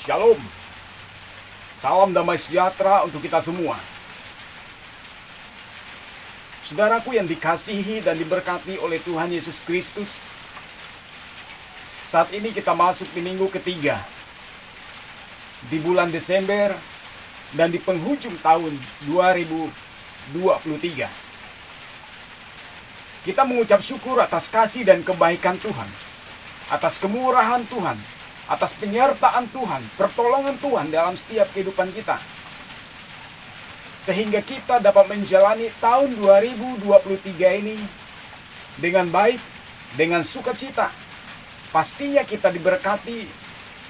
Shalom. Salam damai sejahtera untuk kita semua. Saudaraku yang dikasihi dan diberkati oleh Tuhan Yesus Kristus, saat ini kita masuk di minggu ketiga di bulan Desember dan di penghujung tahun 2023. Kita mengucap syukur atas kasih dan kebaikan Tuhan, atas kemurahan Tuhan, atas penyertaan Tuhan, pertolongan Tuhan dalam setiap kehidupan kita, sehingga kita dapat menjalani tahun 2023 ini dengan baik, dengan sukacita. Pastinya kita diberkati,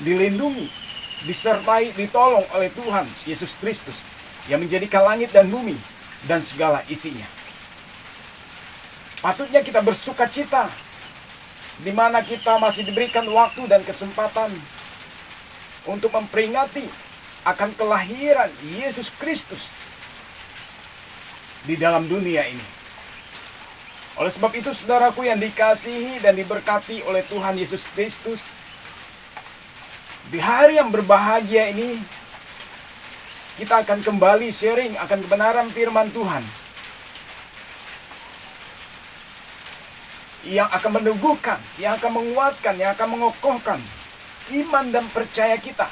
dilindungi, disertai, ditolong oleh Tuhan Yesus Kristus yang menjadikan langit dan bumi dan segala isinya. Patutnya kita bersukacita, di mana kita masih diberikan waktu dan kesempatan untuk memperingati akan kelahiran Yesus Kristus di dalam dunia ini. Oleh sebab itu, saudaraku yang dikasihi dan diberkati oleh Tuhan Yesus Kristus, di hari yang berbahagia ini, kita akan kembali sharing akan kebenaran firman Tuhan yang akan meneguhkan, yang akan menguatkan, yang akan mengokohkan iman dan percaya kita,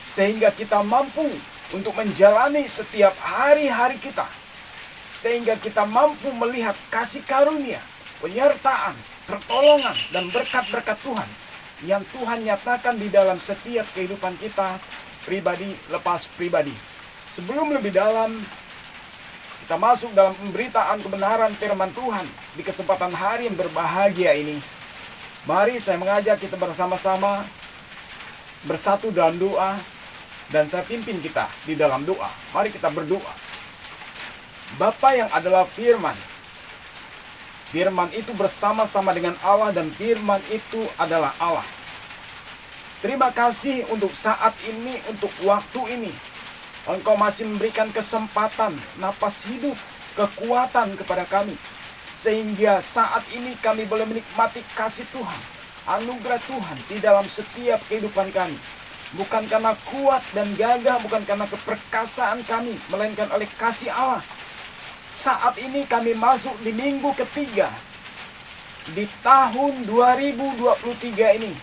sehingga kita mampu untuk menjalani setiap hari-hari kita, sehingga kita mampu melihat kasih karunia, penyertaan, pertolongan, dan berkat-berkat Tuhan yang Tuhan nyatakan di dalam setiap kehidupan kita, pribadi lepas pribadi. Sebelum lebih dalam kita masuk dalam pemberitaan kebenaran firman Tuhan di kesempatan hari yang berbahagia ini, mari saya mengajak kita bersama-sama bersatu dalam doa, dan saya pimpin kita di dalam doa. Mari kita berdoa. Bapa yang adalah firman, firman itu bersama-sama dengan Allah dan firman itu adalah Allah. Terima kasih untuk saat ini, untuk waktu ini. Engkau masih memberikan kesempatan, napas hidup, kekuatan kepada kami, sehingga saat ini kami boleh menikmati kasih Tuhan, anugerah Tuhan di dalam setiap kehidupan kami. Bukan karena kuat dan gagah, bukan karena keperkasaan kami, melainkan oleh kasih Allah. Saat ini kami masuk di minggu ketiga di tahun 2023 ini,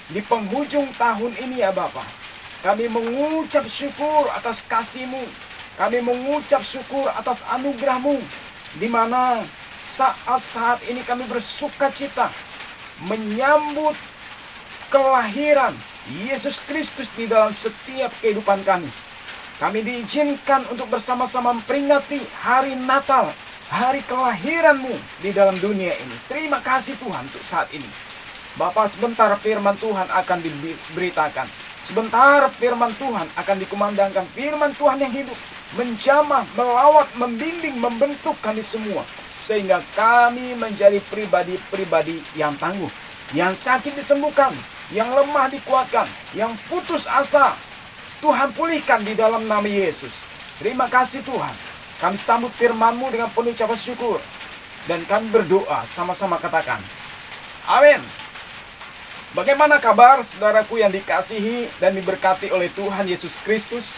di penghujung tahun ini ya Bapa. Kami mengucap syukur atas kasih-Mu. Kami mengucap syukur atas anugerah-Mu, di mana saat-saat ini kami bersukacita menyambut kelahiran Yesus Kristus di dalam setiap kehidupan kami. Kami diizinkan untuk bersama-sama memperingati hari Natal, hari kelahiran-Mu di dalam dunia ini. Terima kasih Tuhan untuk saat ini. Bapak, sebentar firman Tuhan akan diberitakan. Sebentar firman Tuhan akan dikumandangkan. Firman Tuhan yang hidup, menjamah, melawat, membimbing, membentuk kami semua, sehingga kami menjadi pribadi-pribadi yang tangguh, yang sakit disembuhkan, yang lemah dikuatkan, yang putus asa Tuhan pulihkan di dalam nama Yesus. Terima kasih Tuhan. Kami sambut firman-Mu dengan penuh ucapan syukur, dan kami berdoa sama-sama katakan amin. Bagaimana kabar saudaraku yang dikasihi dan diberkati oleh Tuhan Yesus Kristus?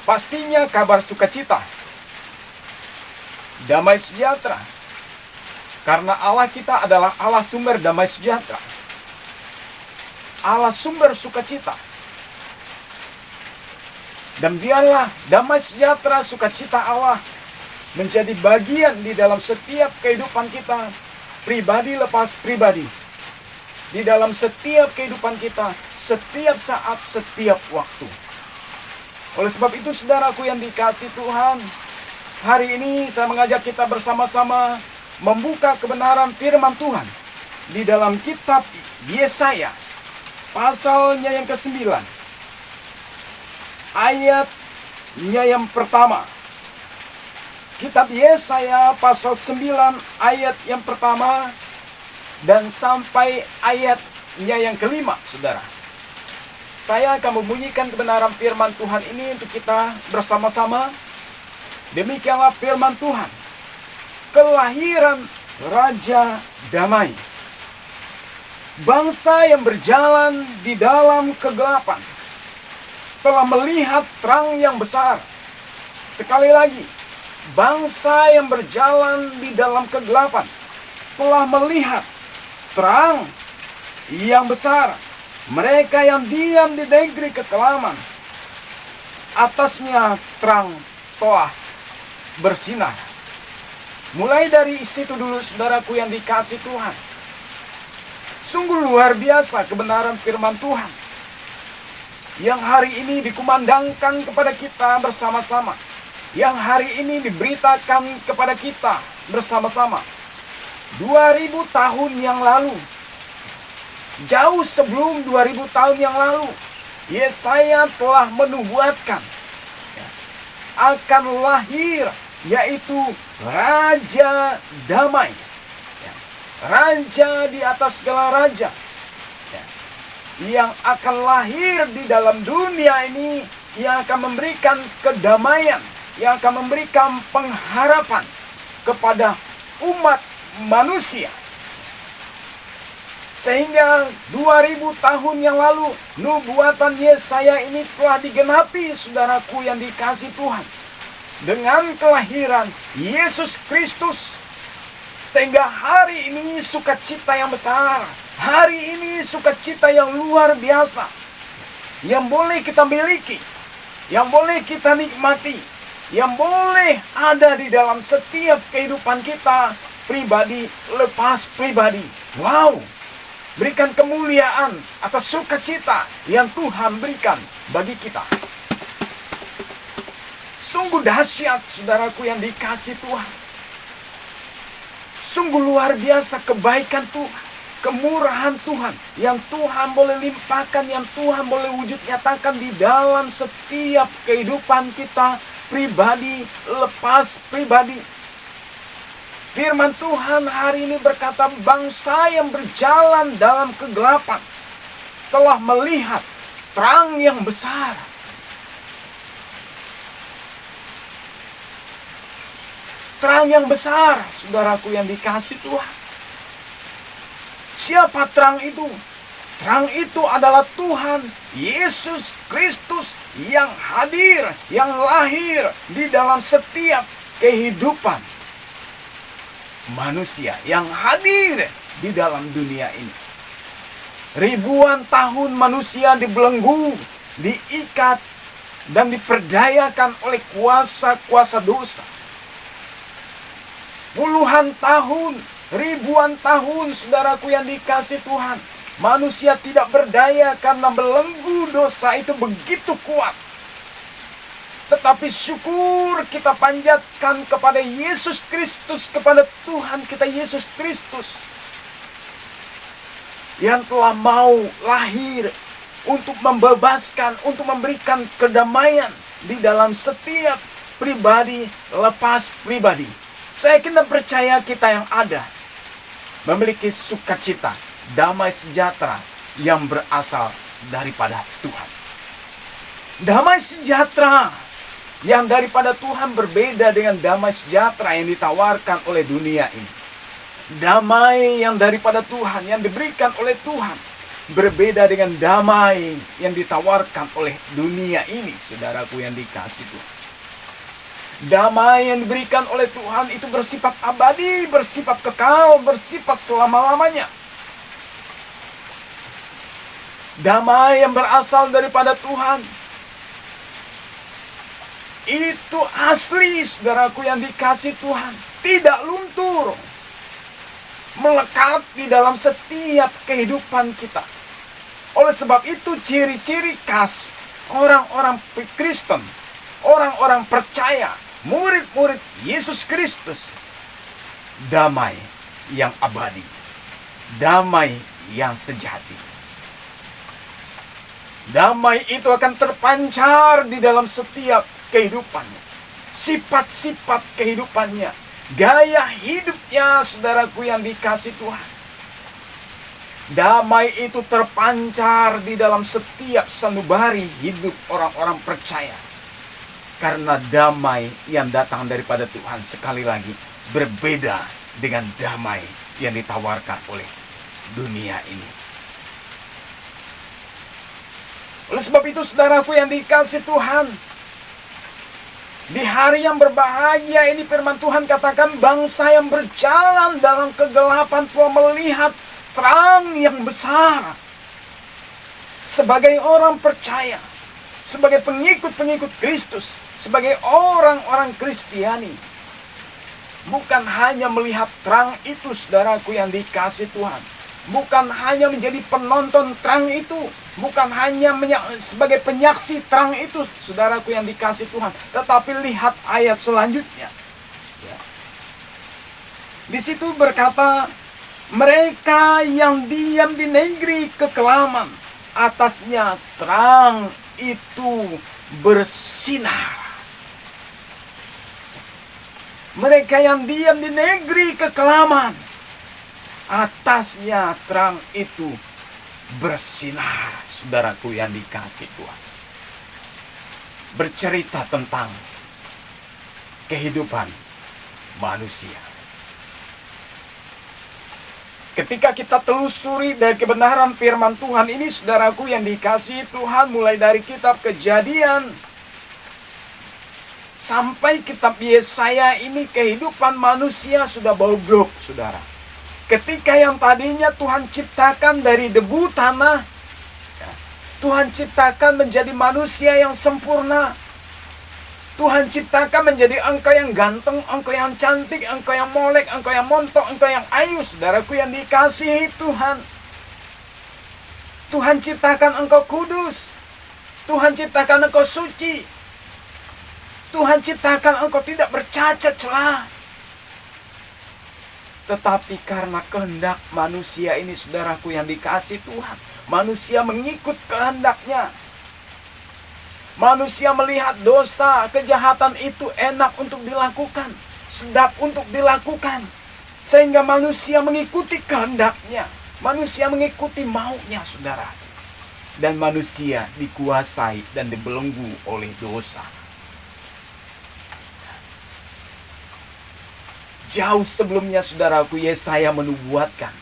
Pastinya kabar sukacita, damai sejahtera, karena Allah kita adalah Allah sumber damai sejahtera, Allah sumber sukacita. Dan biarlah damai sejahtera, sukacita Allah menjadi bagian di dalam setiap kehidupan kita, pribadi lepas pribadi, di dalam setiap kehidupan kita, setiap saat, setiap waktu. Oleh sebab itu, saudaraku yang dikasihi Tuhan, hari ini saya mengajak kita bersama-sama membuka kebenaran firman Tuhan di dalam kitab Yesaya, pasalnya yang ke-9, ayatnya yang pertama. Kitab Yesaya pasal 9 ayat yang pertama dan sampai ayatnya yang kelima, saudara. Saya akan membunyikan kebenaran firman Tuhan ini untuk kita bersama-sama. Demikianlah firman Tuhan. Kelahiran Raja damai. Bangsa yang berjalan di dalam kegelapan telah melihat terang yang besar. Sekali lagi, bangsa yang berjalan di dalam kegelapan telah melihat terang yang besar. Mereka yang diam di negeri kekelaman, atasnya terang telah bersinar. Mulai dari situ dulu, saudaraku yang dikasih Tuhan. Sungguh luar biasa kebenaran firman Tuhan yang hari ini dikumandangkan kepada kita bersama-sama, yang hari ini diberitakan kepada kita bersama-sama. 2000 tahun yang lalu, jauh sebelum 2000 tahun yang lalu, Yesaya telah menubuatkan akan lahir, yaitu Raja Damai, Raja di atas segala raja, yang akan lahir di dalam dunia ini, yang akan memberikan kedamaian, yang akan memberikan pengharapan kepada umat manusia. Sehingga 2000 tahun yang lalu, nubuatan Yesaya ini telah digenapi, saudaraku yang dikasih Tuhan, dengan kelahiran Yesus Kristus. Sehingga hari ini sukacita yang besar, hari ini sukacita yang luar biasa, yang boleh kita miliki, yang boleh kita nikmati, yang boleh ada di dalam setiap kehidupan kita, pribadi lepas pribadi. Wow, berikan kemuliaan atas sukacita yang Tuhan berikan bagi kita. Sungguh dahsyat, saudaraku yang dikasih Tuhan. Sungguh luar biasa kebaikan Tuhan, kemurahan Tuhan, yang Tuhan boleh limpahkan, yang Tuhan boleh wujud nyatakan di dalam setiap kehidupan kita, pribadi lepas pribadi. Firman Tuhan hari ini berkata, bangsa yang berjalan dalam kegelapan telah melihat terang yang besar. Terang yang besar, saudaraku yang dikasih Tuhan. Siapa terang itu? Terang itu adalah Tuhan Yesus Kristus yang hadir, yang lahir di dalam setiap kehidupan manusia, yang hadir di dalam dunia ini. Ribuan tahun manusia dibelenggu, diikat, dan diperdayakan oleh kuasa-kuasa dosa. Puluhan tahun, ribuan tahun, saudaraku yang dikasih Tuhan, manusia tidak berdaya karena belenggu dosa itu begitu kuat. Tetapi syukur kita panjatkan kepada Yesus Kristus, kepada Tuhan kita Yesus Kristus, yang telah mau lahir untuk membebaskan, untuk memberikan kedamaian di dalam setiap pribadi lepas pribadi. Saya yakin dan percaya kita yang ada memiliki sukacita, damai sejahtera yang berasal daripada Tuhan. Damai sejahtera yang daripada Tuhan berbeda dengan damai sejahtera yang ditawarkan oleh dunia ini. Damai yang daripada Tuhan, yang diberikan oleh Tuhan, berbeda dengan damai yang ditawarkan oleh dunia ini, saudaraku yang dikasih Tuhan. Damai yang diberikan oleh Tuhan itu bersifat abadi, bersifat kekal, bersifat selama-lamanya. Damai yang berasal daripada Tuhan itu asli, saudaraku yang dikasih Tuhan, tidak luntur, melekat di dalam setiap kehidupan kita. Oleh sebab itu ciri-ciri khas orang-orang Kristen, orang-orang percaya, murid-murid Yesus Kristus, damai yang abadi, damai yang sejati. Damai itu akan terpancar di dalam setiap kehidupannya, sifat-sifat kehidupannya, gaya hidupnya, saudaraku yang dikasih Tuhan. Damai itu terpancar di dalam setiap sanubari hidup orang-orang percaya. Karena damai yang datang daripada Tuhan sekali lagi berbeda dengan damai yang ditawarkan oleh dunia ini. Oleh sebab itu, saudaraku yang dikasihi Tuhan, di hari yang berbahagia ini firman Tuhan katakan, bangsa yang berjalan dalam kegelapan telah melihat terang yang besar. Sebagai orang percaya, sebagai pengikut-pengikut Kristus, sebagai orang-orang Kristiani, bukan hanya melihat terang itu, saudaraku yang dikasihi Tuhan, bukan hanya menjadi penonton terang itu, bukan hanya sebagai penyaksi terang itu, saudaraku yang dikasihi Tuhan, tetapi lihat ayat selanjutnya. Di situ berkata, mereka yang diam di negeri kekelaman, atasnya terang itu bersinar. Mereka yang diam di negeri kekelaman, atasnya terang itu bersinar. Saudaraku yang dikasihi Tuhan, bercerita tentang kehidupan manusia. Ketika kita telusuri dari kebenaran firman Tuhan ini, saudaraku yang dikasihi Tuhan, mulai dari kitab Kejadian sampai kitab Yesaya ini, kehidupan manusia sudah bobrok, saudara. Ketika yang tadinya Tuhan ciptakan dari debu tanah, Tuhan ciptakan menjadi manusia yang sempurna. Tuhan ciptakan menjadi engkau yang ganteng, engkau yang cantik, engkau yang molek, engkau yang montok, engkau yang ayu, saudaraku yang dikasihi Tuhan. Tuhan ciptakan engkau kudus. Tuhan ciptakan engkau suci. Tuhan ciptakan engkau tidak bercacat celah. Tetapi karena kehendak manusia ini, saudaraku yang dikasihi Tuhan, manusia mengikut kehendaknya. Manusia melihat dosa, kejahatan itu enak untuk dilakukan, sedap untuk dilakukan, sehingga manusia mengikuti kehendaknya. Manusia mengikuti maunya, saudara. Dan manusia dikuasai dan dibelenggu oleh dosa. Jauh sebelumnya, saudaraku, Yesaya menubuatkan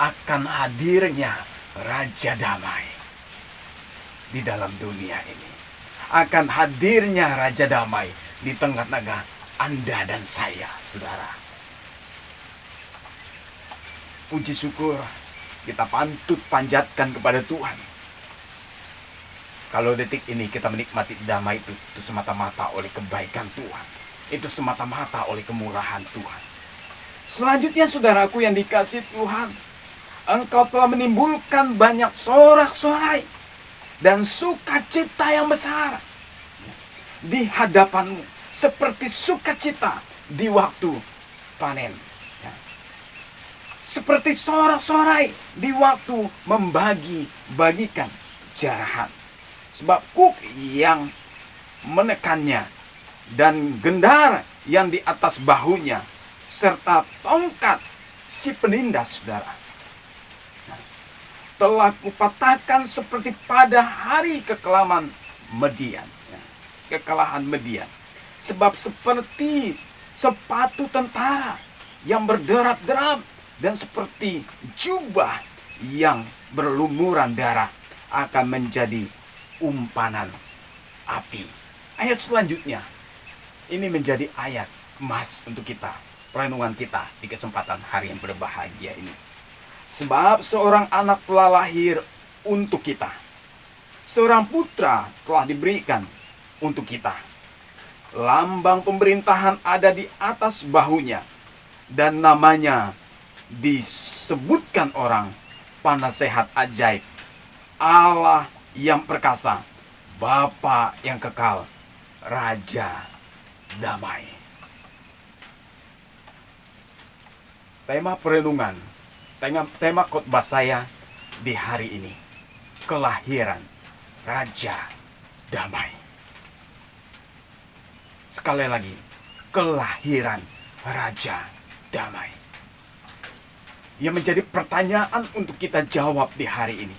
akan hadirnya Raja Damai di dalam dunia ini. Akan hadirnya Raja Damai di tengah-tengah Anda dan saya, saudara. Puji syukur kita pantut panjatkan kepada Tuhan. Kalau detik ini kita menikmati damai itu semata-mata oleh kebaikan Tuhan. Itu semata-mata oleh kemurahan Tuhan. Selanjutnya, saudaraku yang dikasihi Tuhan, engkau telah menimbulkan banyak sorak-sorai dan sukacita yang besar di hadapanmu, seperti sukacita di waktu panen, seperti sorak-sorai di waktu membagi-bagikan jarahan. Sebab kuk yang menekannya dan gendara yang di atas bahunya, serta tongkat si penindas, saudara, telah kupatahkan seperti pada hari kekelaman Median, kekalahan Median. Sebab seperti sepatu tentara yang berderap-derap dan seperti jubah yang berlumuran darah akan menjadi umpanan api. Ayat selanjutnya, ini menjadi ayat emas untuk kita, renungan kita di kesempatan hari yang berbahagia ini. Sebab seorang anak telah lahir untuk kita, seorang putra telah diberikan untuk kita. Lambang pemerintahan ada di atas bahunya, dan namanya disebutkan orang Penasehat Ajaib, Allah yang perkasa, Bapa yang kekal, Raja Damai. Tema perenungan, tema khotbah saya di hari ini, kelahiran Raja Damai. Sekali lagi, kelahiran Raja Damai. Yang menjadi pertanyaan untuk kita jawab di hari ini.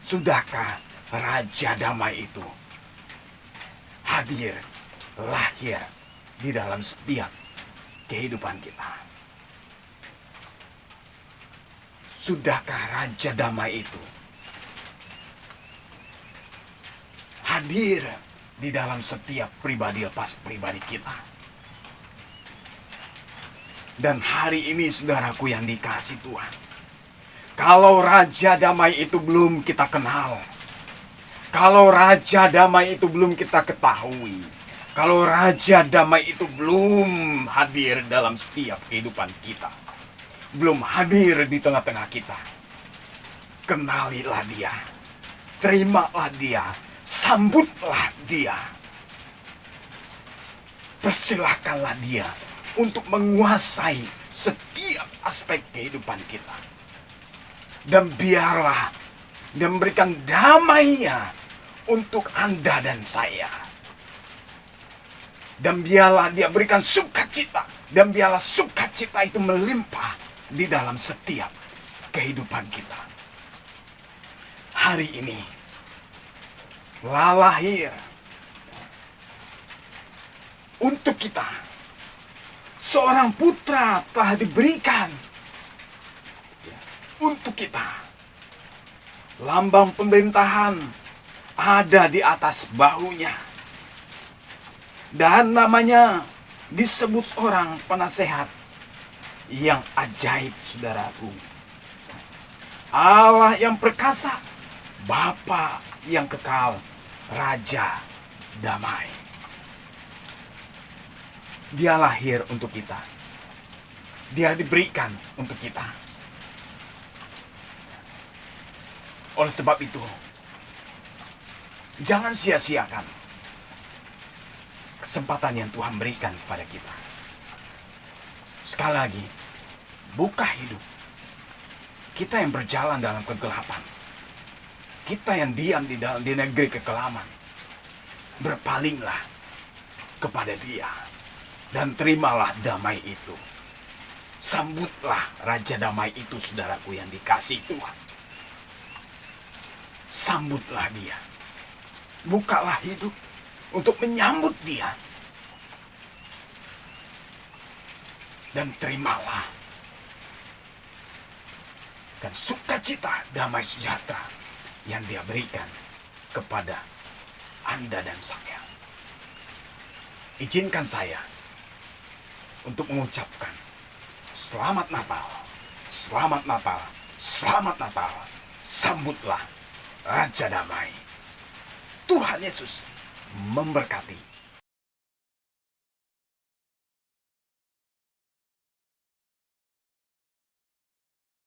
Sudahkah Raja Damai itu hadir, lahir di dalam setiap kehidupan kita. Sudahkah Raja Damai itu hadir di dalam setiap pribadi lepas pribadi kita? Dan hari ini saudaraku yang dikasih Tuhan, kalau Raja Damai itu belum kita kenal, kalau Raja Damai itu belum kita ketahui, kalau Raja Damai itu belum hadir dalam setiap kehidupan kita, belum hadir di tengah-tengah kita, kenalilah dia, terimalah dia, sambutlah dia. Persilahkanlah dia untuk menguasai setiap aspek kehidupan kita. Dan biarlah dia memberikan damai-Nya untuk Anda dan saya. Dan biarlah dia berikan sukacita. Dan biarlah sukacita itu melimpah di dalam setiap kehidupan kita. Hari ini lahir untuk kita. Seorang putra telah diberikan untuk kita. Lambang pemerintahan ada di atas bahunya. Dan namanya disebut orang penasehat yang ajaib, saudaraku. Allah yang perkasa, Bapa yang kekal, Raja Damai. Dia lahir untuk kita. Dia diberikan untuk kita. Oleh sebab itu, jangan sia-siakan kesempatan yang Tuhan berikan kepada kita. Sekali lagi, buka hidup. Kita yang berjalan dalam kegelapan, kita yang diam di negeri kekelaman, berpalinglah kepada Dia dan terimalah damai itu. Sambutlah Raja Damai itu, saudaraku yang dikasihi Tuhan. Sambutlah dia. Bukalah hidup untuk menyambut dia. Dan terimalah dan sukacita, damai sejahtera yang dia berikan kepada Anda dan saya. Izinkan saya untuk mengucapkan Selamat Natal, Selamat Natal, Selamat Natal. Sambutlah Raja Damai. Tuhan Yesus memberkati.